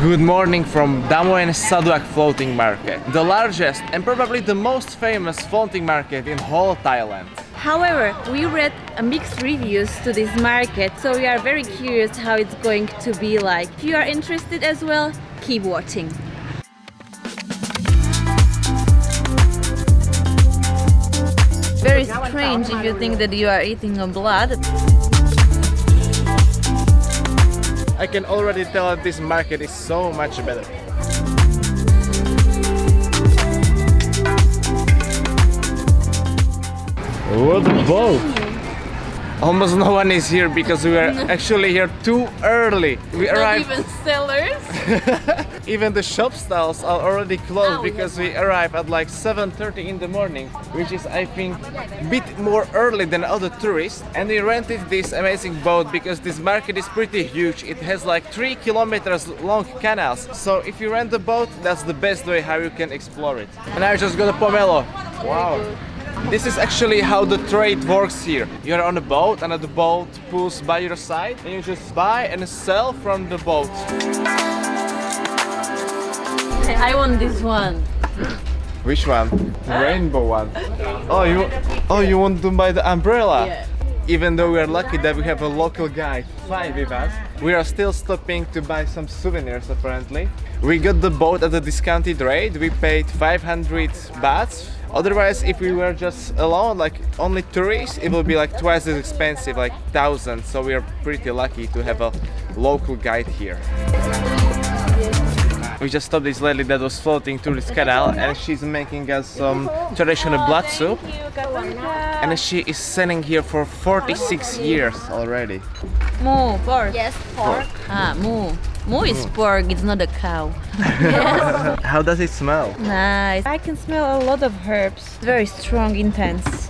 Good morning from Damnoen Saduak Floating Market, the largest and probably the most famous floating market in whole Thailand. However, we read mixed reviews to this market, so we are very curious how it's going to be like. If you are interested as well, keep watching. Very strange if you think that you are eating a blood. I can already tell that this market is so much better. Oh, the boat! Almost no one is here because we are actually here too early. We arrived. Not even sellers. Even the shop stalls are already closed because we arrived at like 7:30 in the morning, which is I think a bit more early than other tourists. And we rented this amazing boat because this market is pretty huge. It has like 3 kilometers long canals. So if you rent the boat, that's the best way how you can explore it. And I just got a pomelo. Wow. This is actually how the trade works here. You're on a boat and the boat pulls by your side and you just buy and sell from the boat. I want this one. Which one? The rainbow one. Oh, you want to buy the umbrella? Yeah. Even though we are lucky that we have a local guide fly with us, we are still stopping to buy some souvenirs apparently. We got the boat at a discounted rate. We paid 500 bahts. Otherwise, if we were just alone, like only tourists, it will be like twice as expensive, like 1,000. So we are pretty lucky to have a local guide here. We just stopped this lady that was floating through this canal and she's making us some traditional blood soup. And she is selling here for 46 years already. Moo, pork. Yes, pork. Ah, moo. Moo is pork, it's not a cow. Yes. How does it smell? Nice. I can smell a lot of herbs. It's very strong, intense.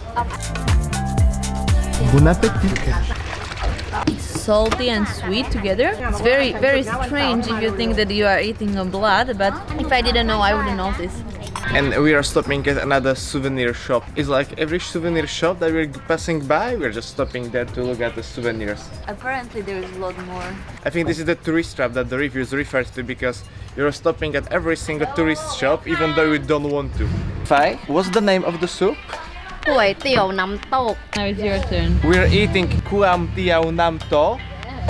Bon appetit! It's salty and sweet together. It's very strange if you think that you are eating a blood, but if I didn't know, I wouldn't notice. And we are stopping at another souvenir shop. It's like every souvenir shop that we're passing by, we're just stopping there to look at the souvenirs. Apparently there is a lot more. I think this is the tourist trap that the reviews refer to because you're stopping at every single tourist shop even though you don't want to. Phai, what's the name of the soup? ก๋วยเตี๋ยวน้ำตก Now it's your turn. We're eating kuam tiao nam to.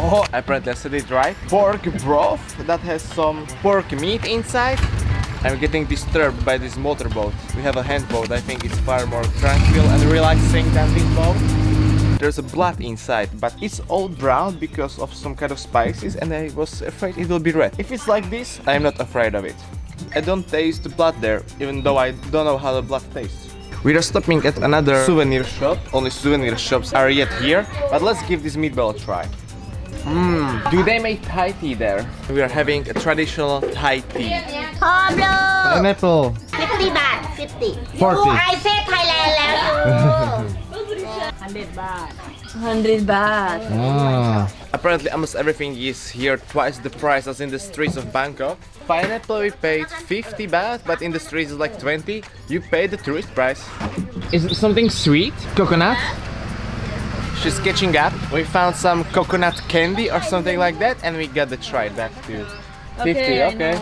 Oh, apparently I said it right. Pork broth that has some pork meat inside. I'm getting disturbed by this motorboat. We have a handboat. I think it's far more tranquil and relaxing than this boat. There's a blood inside, but it's all brown because of some kind of spices and I was afraid it will be red. If it's like this, I'm not afraid of it. I don't taste the blood there, even though I don't know how the blood tastes. We are stopping at another souvenir shop. Only souvenir shops are yet here, but let's give this meatball a try. Do they make Thai tea there? We are having a traditional Thai tea. พร้อมเลย Pineapple. 50 บาท 50 40 ไอเซ่ไทยแลนด์แล้ว 100 baht. 100 baht. Apparently almost everything is here twice the price as in the streets of Bangkok. Pineapple we paid 50 baht, but in the streets it's like 20. You pay the tourist price. Is it something sweet? Coconut? She's catching up. We found some coconut candy or something like that and we got the try back to 50, okay.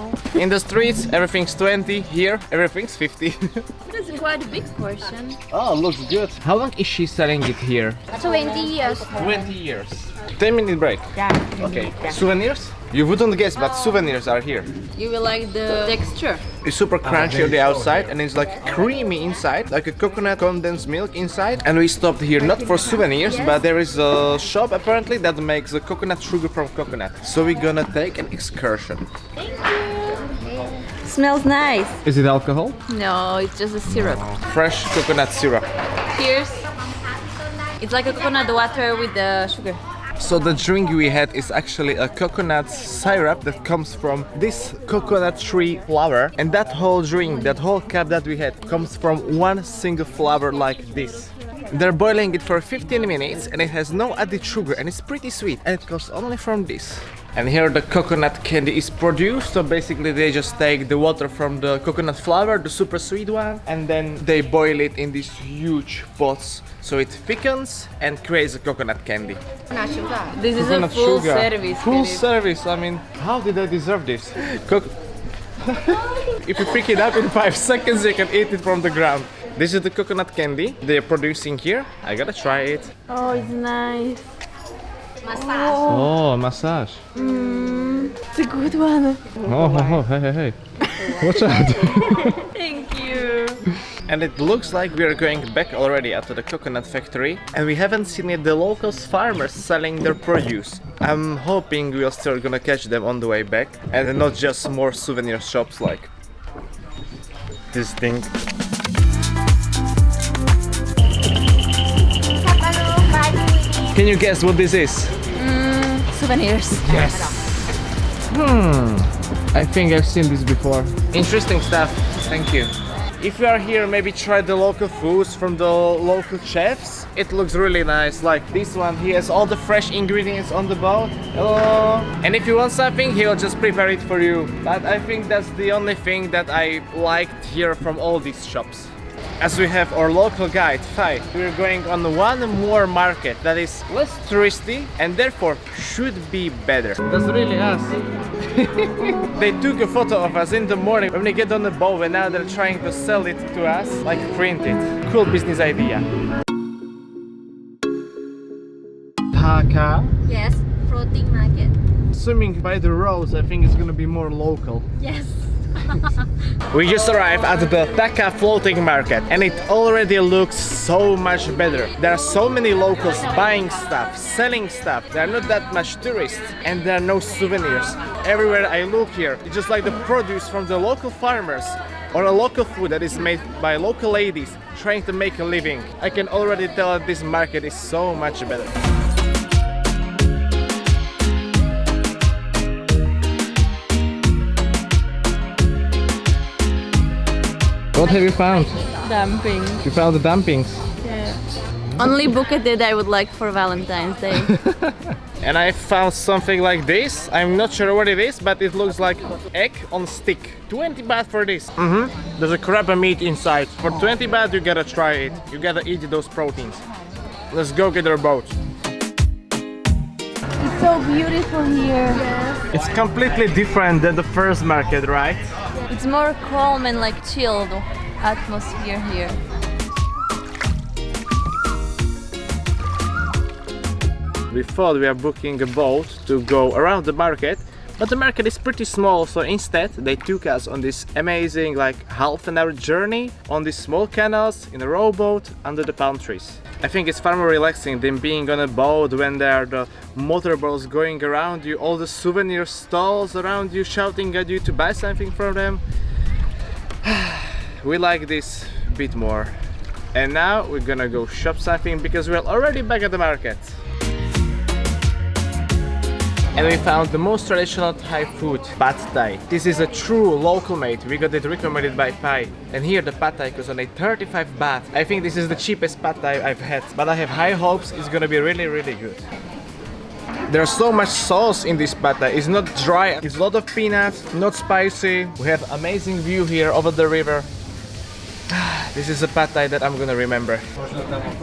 In the streets everything's 20, here everything's 50. That's quite a big portion. Oh, looks good. How long is she selling it here? 20 years 20 years. 10-minute break. Okay. Souvenirs? You wouldn't guess, but souvenirs are here. You will like the texture. It's super crunchy on the outside and it's like creamy inside, like a coconut condensed milk inside. And we stopped here not for souvenirs, but there is a shop apparently that makes a coconut sugar from coconut. So we're gonna take an excursion. Smells nice. Is it alcohol? No, it's just a syrup. Fresh coconut syrup. Cheers. It's like a coconut water with the sugar. So the drink we had is actually a coconut syrup that comes from this coconut tree flower, and that whole drink, that whole cup that we had comes from one single flower like this. They're boiling it for 15 minutes and it has no added sugar and it's pretty sweet and it comes only from this. And here the coconut candy is produced. So basically they just take the water from the coconut flower, the super sweet one, and then they boil it in these huge pots. So it thickens and creates a coconut candy. This is a Coconut full sugar. service. Full Philip. service. I mean, how did I deserve this? If you pick it up in 5 seconds, you can eat it from the ground. This is the coconut candy they're producing here. I gotta try it. Oh, it's nice. Massage. Oh, massage. It's a good one. Oh, hey. Watch out. Thank you. And it looks like we are going back already after the coconut factory, and we haven't seen yet the locals farmers selling their produce. I'm hoping we are still gonna catch them on the way back, and not just more souvenir shops like this thing. Can you guess what this is? Souvenirs. Yes. I think I've seen this before. Interesting stuff. Thank you. If you are here, maybe try the local foods from the local chefs. It looks really nice. Like this one, he has all the fresh ingredients on the boat. Hello. And if you want something, he'll just prepare it for you. But I think that's the only thing that I liked here from all these shops. As we have our local guide, Thai, we're going on one more market that is less touristy and therefore should be better. That's really us. They took a photo of us in the morning when we get on the boat, and now they're trying to sell it to us, like print it. Cool business idea. Tha Kha. Yes, floating market. Swimming by the roads, I think it's gonna be more local. Yes. We just arrived at the Tha Kha Floating Market, and it already looks so much better. There are so many locals buying stuff, selling stuff. There are not that much tourists, and there are no souvenirs. Everywhere I look here, it's just like the produce from the local farmers or a local food that is made by local ladies trying to make a living. I can already tell that this market is so much better. What have you found? Dumping. You found the dumplings. Yeah. Only bouquet that I would like for Valentine's Day. And I found something like this. I'm not sure what it is, but it looks like egg on stick. 20 baht for this. There's a crab meat inside. For 20 baht you gotta try it. You gotta eat those proteins. Let's go get our boat. It's so beautiful here. It's completely different than the first market, right? It's more calm and like chilled atmosphere here. We thought we are booking a boat to go around the market, but the market is pretty small, so instead they took us on this amazing like half-an-hour journey on these small canals in a rowboat under the palm trees. I think it's far more relaxing than being on a boat when there are the motorboats going around you, all the souvenir stalls around you shouting at you to buy something from them. We like this a bit more. And now we're gonna go shop something because we're already back at the market. And we found the most traditional Thai food, pad Thai. This is a true local made. We got it recommended by Pai. And here the pad Thai costs only 35 baht. I think this is the cheapest pad Thai I've had, but I have high hopes it's gonna be really, really good. There's so much sauce in this pad Thai. It's not dry, it's a lot of peanuts, not spicy. We have amazing view here over the river. This is a pad Thai that I'm gonna remember.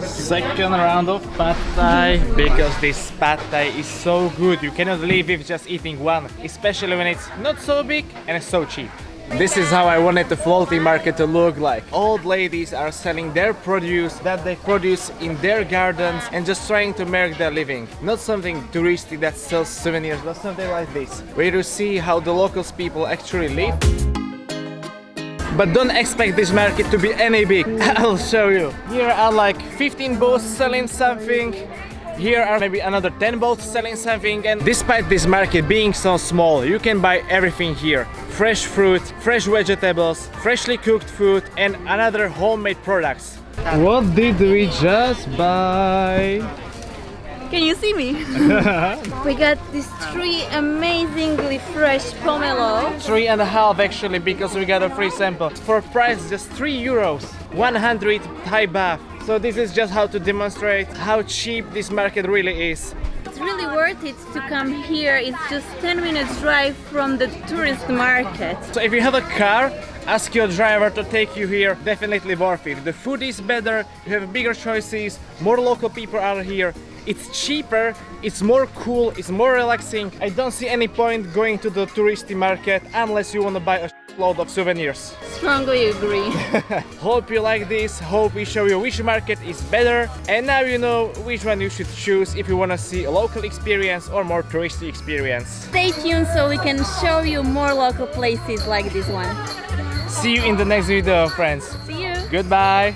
Second round of pad Thai, because this pad Thai is so good. You cannot leave with just eating one, especially when it's not so big and it's so cheap. This is how I wanted the floating market to look like. Old ladies are selling their produce that they produce in their gardens and just trying to make their living. Not something touristy that sells souvenirs, but something like this, where you see how the locals people actually live. But don't expect this market to be any big. I'll show you. Here are like 15 boats selling something. Here are maybe another 10 boats selling something. And despite this market being so small, you can buy everything here. Fresh fruit, fresh vegetables, freshly cooked food, and another homemade products. What did we just buy? Can you see me? We got these 3 amazingly fresh pomelo. 3.5 actually, because we got a free sample. For price just 3 euros, 100 Thai baht. So this is just how to demonstrate how cheap this market really is. really worth it to come here. It's just 10 minutes drive from the tourist market. So if you have a car, ask your driver to take you here. Definitely worth it. The food is better, you have bigger choices, more local people are here. It's cheaper, it's more cool, it's more relaxing. I don't see any point going to the touristy market unless you want to buy a load of souvenirs. Strongly agree. Hope you like this, hope we show you which market is better, and now you know which one you should choose if you want to see a local experience or more touristy experience. Stay tuned so we can show you more local places like this one. See you in the next video, friends. See you! Goodbye!